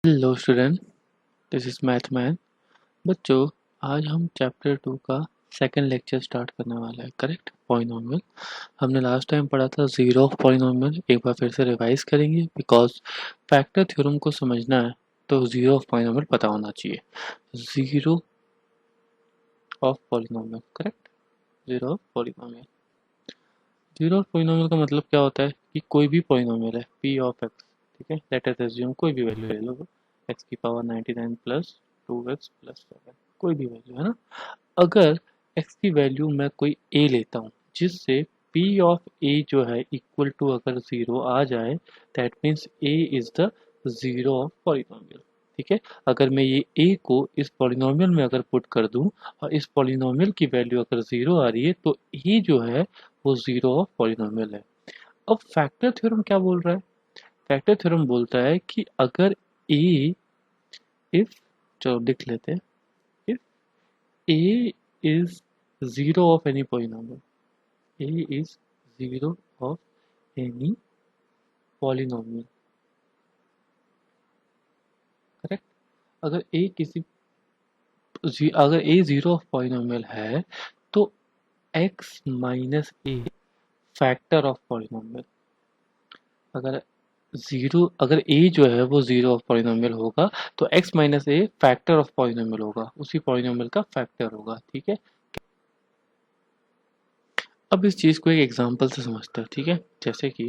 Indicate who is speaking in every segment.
Speaker 1: Hello student, this is math man. बच्चों, आज हम चैप्टर 2 का सेकंड लेक्चर स्टार्ट करने वाला है। Correct, polynomial. हमने लास्ट टाइम पढ़ा था जीरो ऑफ पॉलिनोमियल। एक बार फिर से रिवाइज करेंगे बिकॉज फैक्टर थ्योरम को समझना है तो जीरो ऑफ पॉलिनोमियल पता होना चाहिए। Zero of polynomial, correct, zero of polynomial. Zero of polynomial का मतलब क्या होता है कि कोई भी पॉलिनोमियल है पी ऑफ एक्स, ठीक है, लेट अस अज्यूम कोई भी वैल्यू ले लो, एक्स की पावर 99 प्लस 2x प्लस 7, कोई भी वैल्यू है ना। अगर x की वैल्यू मैं कोई a लेता हूँ जिससे p ऑफ a जो है इक्वल टू अगर जीरो आ जाए, that means a is the zero of polynomial. ठीक है, अगर मैं ये a को इस पॉलिनोमियल में अगर पुट कर दूं और इस पॉलिनोमियल की वैल्यू अगर जीरो आ रही है तो a जो है वो जीरो ऑफ पॉलिनोमियल है। अब फैक्टर थ्योरम क्या बोल रहा है? फैक्टर थ्योरम बोलता है कि अगर a, इफ, चलो लिख लेते हैं, if a is zero of any polynomial, a is zero of any polynomial, correct. अगर a किसी अगर a जीरो ऑफ पॉलिनोमियल है तो x minus a factor of polynomial. अगर अगर a जो है वो जीरो ऑफ पॉलिनोमियल होगा तो x minus a factor of polynomial होगा, उसी पॉलिनोमियल का फैक्टर होगा। ठीक है, अब इस चीज को एक एग्जांपल से समझते हैं। ठीक है, जैसे कि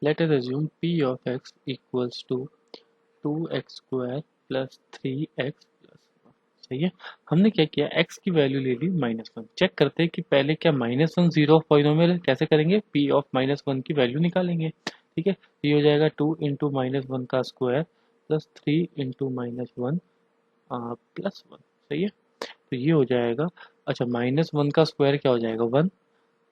Speaker 1: let us assume p of x equals to 2x square plus 3x plus 1। सही है, हमने क्या किया, x की वैल्यू ले ली -1। चेक करते हैं कि पहले क्या -1 जीरो ऑफ पॉलिनोमियल है। कैसे करेंगे, p ऑफ -1 की वैल्यू निकालेंगे। ठीक है, तो ये हो जाएगा 2 इंटू -1 का स्क्वायर प्लस 3 इंटू -1 प्लस 1। सही है, तो ये हो जाएगा, अच्छा -1 का स्क्वायर क्या हो जाएगा, 1,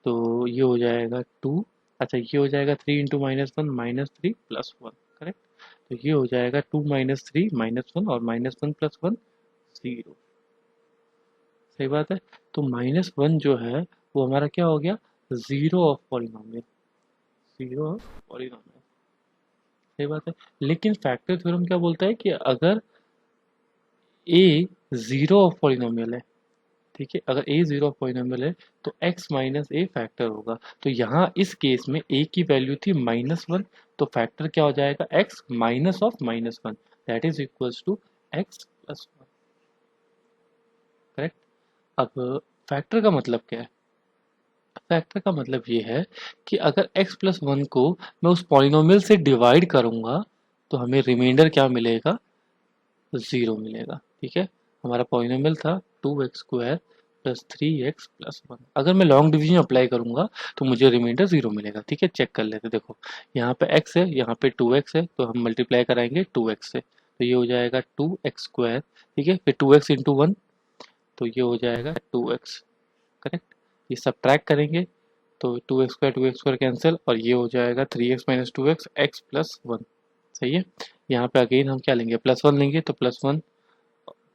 Speaker 1: तो ये हो जाएगा 2। अच्छा, ये हो जाएगा 3 इंटू -1 -3 प्लस 1, करेक्ट। तो ये हो जाएगा 2 माइनस 3 -1 और -1 प्लस 1 0। सही बात है, तो -1 जो है वो हमारा क्या हो गया, zero of polynomial, zero of polynomial. सही बात है, लेकिन फैक्टर थ्योरम क्या बोलता है कि अगर a जीरो ऑफ पॉलिनोमियल है, ठीक है, अगर a जीरो ऑफ पॉलिनोमियल है तो x माइनस a फैक्टर होगा। तो यहाँ इस केस में a की वैल्यू थी -1, तो फैक्टर क्या हो जाएगा, x minus of -1, that is equals to x plus 1। Correct. अब फैक्टर का मतलब क्या है? फैक्टर का मतलब ये है कि अगर x प्लस 1 को मैं उस पॉलिनोमियल से डिवाइड करूंगा तो हमें रिमाइंडर क्या मिलेगा, 0 मिलेगा। ठीक है, हमारा पॉलिनोमियल था 2x square plus 3x plus 1। अगर मैं लॉन्ग डिवीजन अप्लाई करूंगा तो मुझे रिमाइंडर 0 मिलेगा। ठीक है, चेक कर लेते, देखो यहाँ पे x है, यहाँ पे 2x है, तो हम मल्टीप्लाई कराएंगे 2x से, तो ये हो जाएगा 2x स्क्वायर। ठीक है, फिर 2x इंटू 1, तो ये हो जाएगा 2x, करेक्ट। ये सब्ट्रैक्ट करेंगे तो 2x स्क्वायर कैंसिल, और ये हो जाएगा 3x minus 2x x plus 1। सही है, यहाँ पे अगेन हम क्या लेंगे, +1 लेंगे, तो +1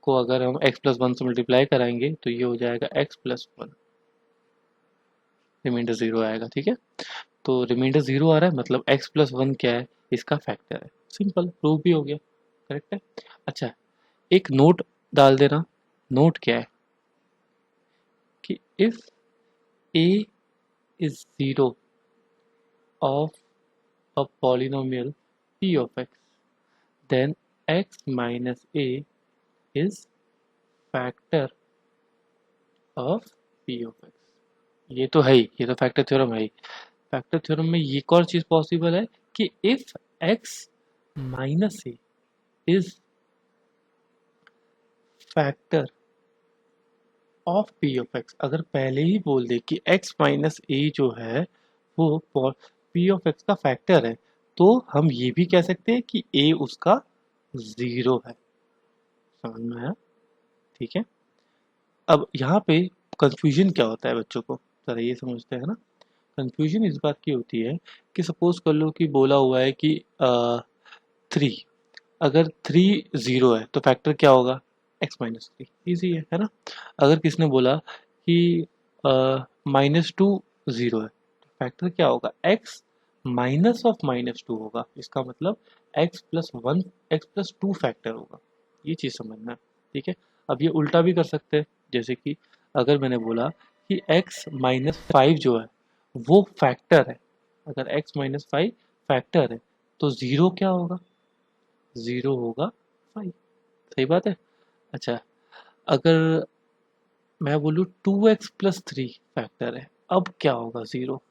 Speaker 1: को अगर हम x प्लस 1 से मल्टीप्लाई कराएंगे तो ये हो जाएगा x प्लस 1, रिमाइंडर 0 आएगा। ठीक है, तो रिमाइंडर 0 आ रहा है मतलब x प्लस 1 क्या है, इसका फैक्टर है। सिंपल, प्रूव भी हो गया। करेक्ट है। अच्छा, एक नोट डाल देना। नोट क्या है कि if a is 0 of a polynomial p of x, then x minus a is factor of p of x। ये तो है ही, ये तो फैक्टर थ्योरम है ही। फैक्टर थ्योरम में ये एक और चीज पॉसिबल है कि if x minus A is factor of P of x, अगर पहले ही बोल दे कि x माइनस ए जो है वो पी ऑफ एक्स का फैक्टर है, तो हम ये भी कह सकते हैं कि a उसका 0 है। समझ में आया? ठीक है, अब यहाँ पे कंफ्यूजन क्या होता है बच्चों को, जरा ये समझते हैं ना। कंफ्यूजन इस बात की होती है कि सपोज कर लो कि बोला हुआ है कि 3, अगर 3 0 है तो फैक्टर क्या होगा, x माइनस 3, ईजी है ना। अगर किसने बोला कि -2 0 है तो फैक्टर क्या होगा, x माइनस ऑफ -2 होगा। इसका मतलब x+2 फैक्टर होगा, ये चीज़ समझना है, ठीक है। अब ये उल्टा भी कर सकते हैं, जैसे कि अगर मैंने बोला कि x-5 जो है वो फैक्टर है, अगर x-5 फैक्टर है तो ज़ीरो क्या होगा, ज़ीरो होगा 5, सही बात है। अच्छा, अगर मैं बोलूँ 2x+3 फैक्टर है, अब क्या होगा ज़ीरो।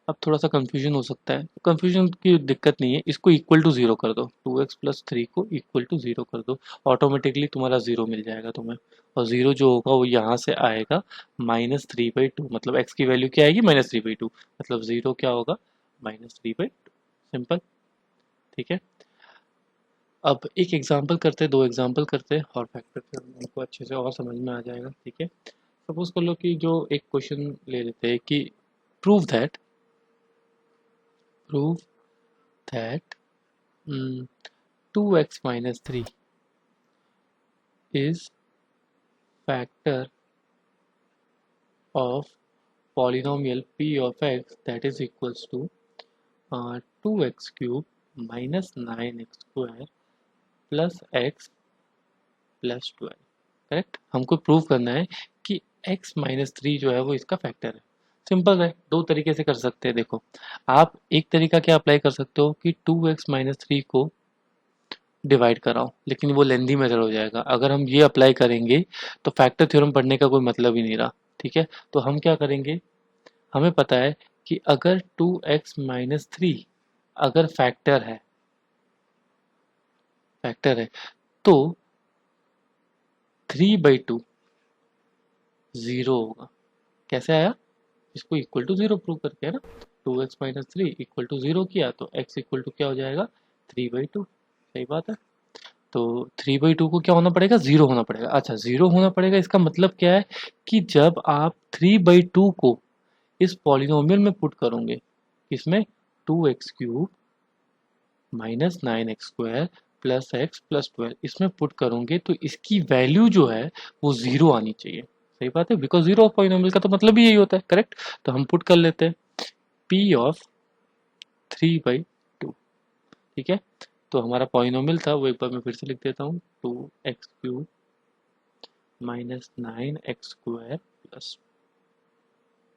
Speaker 1: अब थोड़ा सा कंफ्यूजन हो सकता है, कंफ्यूजन की दिक्कत नहीं है, इसको इक्वल टू ज़ीरो कर दो, 2x+3 को इक्वल टू ज़ीरो कर दो, ऑटोमेटिकली तुम्हारा ज़ीरो मिल जाएगा तुम्हें। और ज़ीरो जो होगा वो यहाँ से आएगा -3/2, मतलब x की वैल्यू क्या आएगी -3/2, मतलब ज़ीरो क्या होगा -3/2, सिंपल, ठीक है। अब एक एग्जाम्पल करते हैं, दो एग्जाम्पल करते हैं और फैक्टर फिर उनको अच्छे से और समझ में आ जाएगा, ठीक है। सपोज कर लो कि जो एक क्वेश्चन ले लेते हैं कि prove that prove that 2x-3 is factor of polynomial p of x that is equals to 2x cube minus 9x square plus x plus 12, correct. हमको प्रूव करना है कि x-3 जो है वो इसका फैक्टर है। सिंपल है, दो तरीके से कर सकते हैं। देखो, आप एक तरीका क्या अप्लाई कर सकते हो कि 2x-3 को डिवाइड कराओ, लेकिन वो लेंदी मेथड हो जाएगा। अगर हम ये अप्लाई करेंगे तो फैक्टर थ्योरम पढ़ने का कोई मतलब ही नहीं रहा, ठीक है। तो हम क्या करेंगे, हमें पता है कि अगर 2x-3 अगर फैक्टर है तो 3/2 ज़ीरो होगा। कैसे आया, इसको इक्वल टू ज़ीरो प्रूव करके है ना, 2x-3 इक्वल टू ज़ीरो किया तो x इक्वल टू क्या हो जाएगा 3/2, सही बात है। तो 3/2 को क्या होना पड़ेगा, ज़ीरो होना पड़ेगा। अच्छा, ज़ीरो होना पड़ेगा, इसका मतलब क्या है कि जब आप 3/2 को इस पॉलिनोमियल में पुट करोगे, इसमें 2x³ minus 9x² plus x plus 12 इसमें पुट करोगे तो इसकी वैल्यू जो है वो ज़ीरो आनी चाहिए, सही बात है, बिकॉज ज़ीरो ऑफ पॉलिनोमियल का तो मतलब ही यही होता है, करेक्ट। तो हम पुट कर लेते हैं p ऑफ 3/2, ठीक है। तो हमारा पॉलिनोमियल था वो एक बार मैं फिर से लिख देता हूँ, 2x³ minus 9x² plus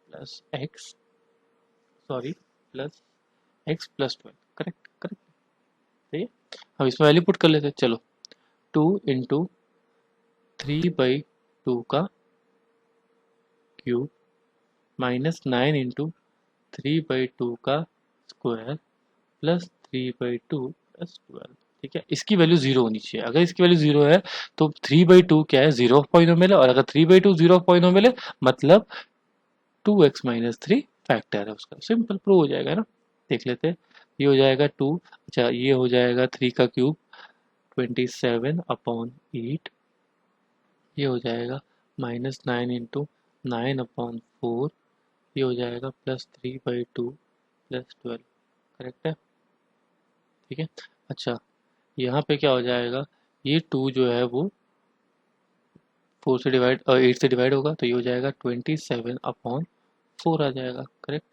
Speaker 1: plus x, sorry, plus x plus 12, correct correct, सही है। हम इसमें वैल्यू पुट कर लेते हैं, चलो 2 इंटू 3/2 का क्यूब माइनस 9 इंटू 3/2 का स्क्वायर प्लस 3/2 प्लस 12, ठीक है। इसकी वैल्यू जीरो होनी चाहिए, अगर इसकी वैल्यू जीरो है तो 3/2 क्या है, जीरो ऑफ पॉलिनोमियल है, और अगर 3/2 जीरो ऑफ पॉलिनोमियल है मतलब 2x-3 फैक्टर है उसका, सिंपल प्रूव हो जाएगा ना। देख लेते हैं, ये हो जाएगा 2, अच्छा ये हो जाएगा 3 का क्यूब 27/8, ये हो जाएगा -9 इंटू 9/4, ये हो जाएगा प्लस 3/2 प्लस 12, करेक्ट है, ठीक है। अच्छा, यहाँ पे क्या हो जाएगा, ये 2 जो है वो 4 से डिवाइड 8 से डिवाइड होगा तो ये हो जाएगा 27/4 आ जाएगा, करेक्ट।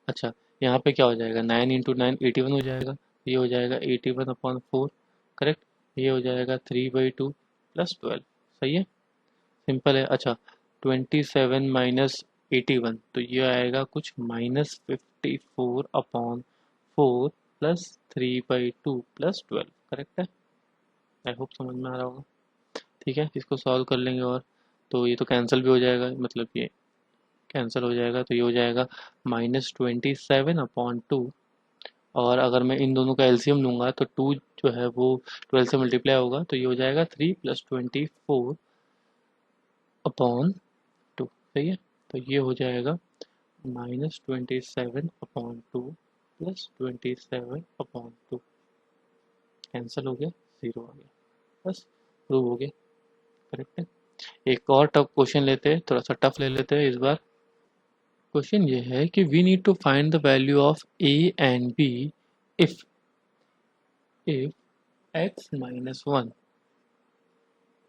Speaker 1: अच्छा, यहाँ पे क्या हो जाएगा, 9 इंटू 9 81 हो जाएगा, ये हो जाएगा 81/4, करेक्ट। ये हो जाएगा 3/2 प्लस 12, सही है, सिंपल है। अच्छा, 27 माइनस 81 तो ये आएगा कुछ -54/4 प्लस 3/2 प्लस 12, करेक्ट है। आई होप समझ में आ रहा होगा, ठीक है। इसको सॉल्व कर लेंगे और तो ये तो कैंसिल भी हो जाएगा, मतलब ये कैंसिल हो जाएगा, तो ये हो जाएगा -27/2, और अगर मैं इन दोनों का एलसीएम लूँगा तो 2 जो है वो 12 से मल्टीप्लाई होगा तो ये हो जाएगा 3 + 24/2, सही है। तो ये हो जाएगा -27/2 प्लस 27/2, कैंसिल हो गया, ज़ीरो आ गया, बस प्रूव हो गया, करेक्ट है। एक और टफ क्वेश्चन लेते हैं, थोड़ा सा टफ ले लेते हैं इस बार। क्वेश्चन ये है कि we need to find the value of a and b if x-1,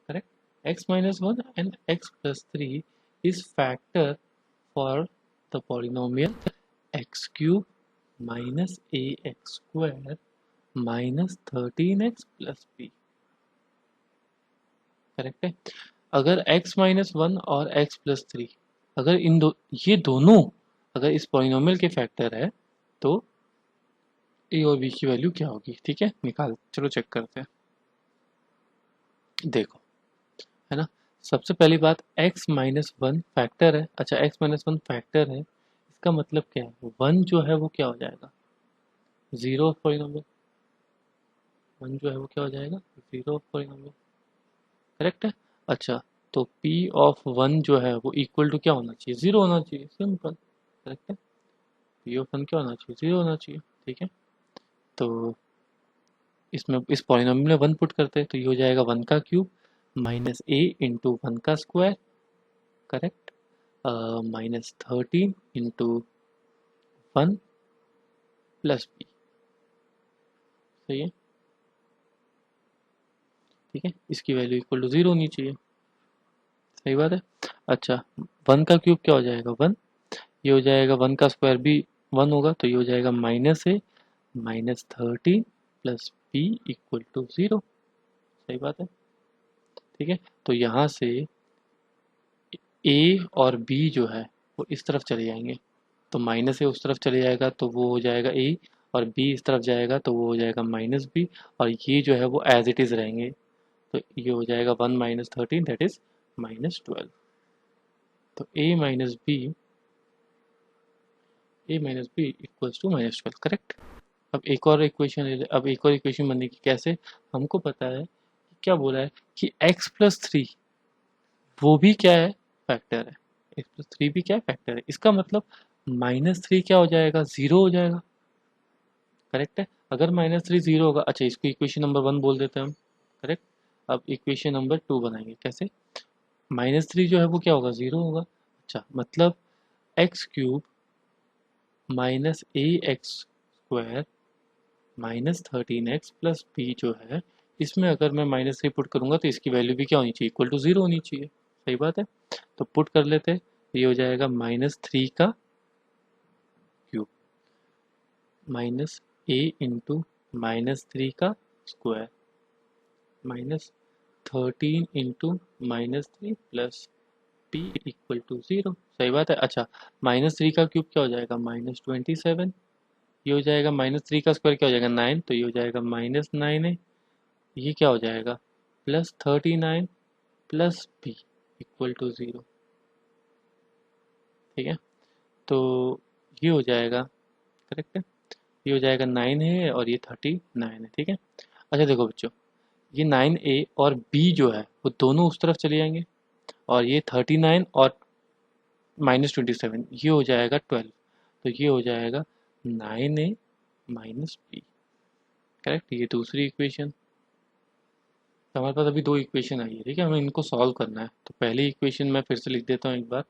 Speaker 1: correct, x-1 and x+3 is factor for the polynomial x³ minus ax square -13x plus b, correct है। अगर x -1 और x plus 3, अगर ये दोनों अगर इस polynomial के factor है तो a और b की वैल्यू क्या होगी, ठीक है, चलो चेक करते हैं। देखो, है ना, सबसे पहली बात x-1 फैक्टर है। अच्छा, x-1 फैक्टर है, इसका मतलब क्या है, 1 जो है वो क्या हो जाएगा, जीरो ऑफ पॉलिनोमियल। 1 जो है वो क्या हो जाएगा, जीरो ऑफ पॉलिनोमियल, करेक्ट है। अच्छा, तो p ऑफ 1 जो है वो इक्वल टू क्या होना चाहिए, जीरो होना चाहिए, सिंपल, करेक्ट है। p ऑफ 1 क्या होना चाहिए, जीरो होना चाहिए, ठीक है। तो इसमें इस पॉलिनोमियल में 1 पुट करते हैं तो ये हो जाएगा 1 का क्यूब माइनस a इंटू 1 का square, correct, -13 into 1 plus b, सही है, ठीक है। इसकी वैल्यू इक्वल टू जीरो होनी चाहिए, सही बात है। अच्छा, 1 का क्यूब क्या हो जाएगा, 1, ये हो जाएगा 1 का स्क्वायर भी 1 होगा तो ये हो जाएगा -13 plus b equal to zero, सही बात है, ठीक है। तो यहाँ से ए और बी जो है वो इस तरफ चले जाएंगे, तो माइनस ए उस तरफ चले जाएगा तो वो हो जाएगा ए, और बी इस तरफ जाएगा तो वो हो जाएगा माइनस बी, और ये जो है वो एज इट इज़ रहेंगे, तो ये हो जाएगा 1 -13 दैट इज -12। तो A minus B equals to -12, correct. अब एक और इक्वेशन ले ले, अब एक और इक्वेशन बनने की कैसे, हमको पता है कि क्या बोला है कि x+3 वो भी क्या है, फैक्टर है, x+3 भी क्या है, फैक्टर है। इसका मतलब -3 क्या हो जाएगा, जीरो हो जाएगा, करेक्ट है। अगर -3 जीरो होगा, अच्छा इसको इक्वेशन नंबर 1 बोल देते हैं हम, करेक्ट। अब इक्वेशन नंबर 2 बनाएंगे, कैसे, -3 जो है वो क्या होगा, जीरो होगा। अच्छा, मतलब x³ -ax² -13x plus B जो है, इसमें अगर मैं -3 पुट करूंगा तो इसकी वैल्यू भी क्या होनी चाहिए, इक्वल टू जीरो होनी चाहिए, सही बात है। तो पुट कर लेते हैं, ये हो जाएगा -3 का क्यूब माइनस ए इंटू -3 का square -13 into -3 plus p equal to zero, सही बात है। अच्छा, -3 का क्यूब क्या हो जाएगा, -27, ये हो जाएगा -3 का स्क्वायर क्या हो जाएगा, 9, तो ये हो जाएगा -9 है, ये क्या हो जाएगा, +39 plus b equal to zero, ठीक है। तो ये हो जाएगा, करेक्ट है, ये हो जाएगा 9 है और ये 39 है, ठीक है। अच्छा देखो बच्चों, ये 9a और b जो है वो दोनों उस तरफ चले जाएंगे, और ये 39 और -27 ये हो जाएगा 12, तो ये हो जाएगा 9a माइनस बी, करेक्ट। ये दूसरी इक्वेशन, हमारे पास अभी दो इक्वेशन आई है, ठीक है, हमें इनको सॉल्व करना है। तो पहली इक्वेशन मैं फिर से लिख देता हूँ एक बार,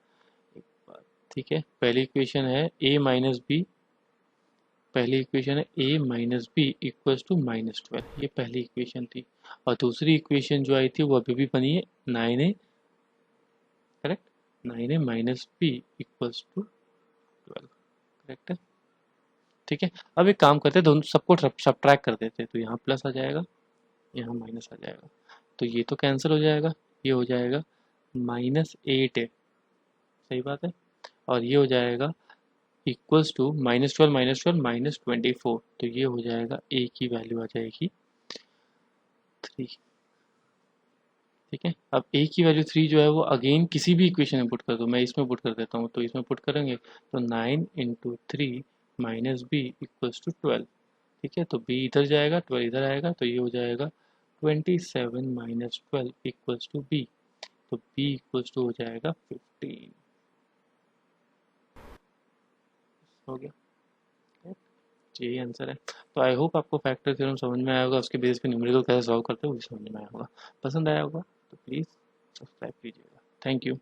Speaker 1: ठीक है। पहली इक्वेशन है a माइनस बी, पहली इक्वेशन है a minus B equals to -12, ये पहली इक्वेशन थी। और दूसरी इक्वेशन जो आई थी वो अभी भी बनी है 9a, correct, 9a minus B equals to 12, correct है, ठीक है। अब एक काम करते हैं, दोनों सबको सब्ट्रैक्ट कर देते हैं, तो यहाँ प्लस आ जाएगा, यहाँ माइनस आ जाएगा, तो ये तो कैंसिल हो जाएगा, ये हो जाएगा -8 है, सही बात है, और ये हो जाएगा इक्वल्स टू -12 -24, तो ये हो जाएगा a की वैल्यू आ जाएगी 3, ठीक है। अब a की वैल्यू 3 जो है वो अगेन किसी भी इक्वेशन में पुट कर दो, मैं इसमें पुट कर देता हूँ, तो इसमें पुट करेंगे तो 9 into 3 minus B equals to 12, ठीक है। तो b इधर जाएगा, 12 इधर आएगा, तो ये हो जाएगा 27 माइनस 12 इक्वल्स टू b, तो b इक्वल्स टू हो जाएगा 15, हो गया, यही आंसर है। तो आई होप आपको फैक्टर थ्योरम समझ में आया होगा, उसके बेस पे न्यूमेरिकल कैसे सॉल्व करते हैं वो भी समझ में आया होगा। पसंद आया होगा तो प्लीज़ सब्सक्राइब कीजिएगा। Thank you.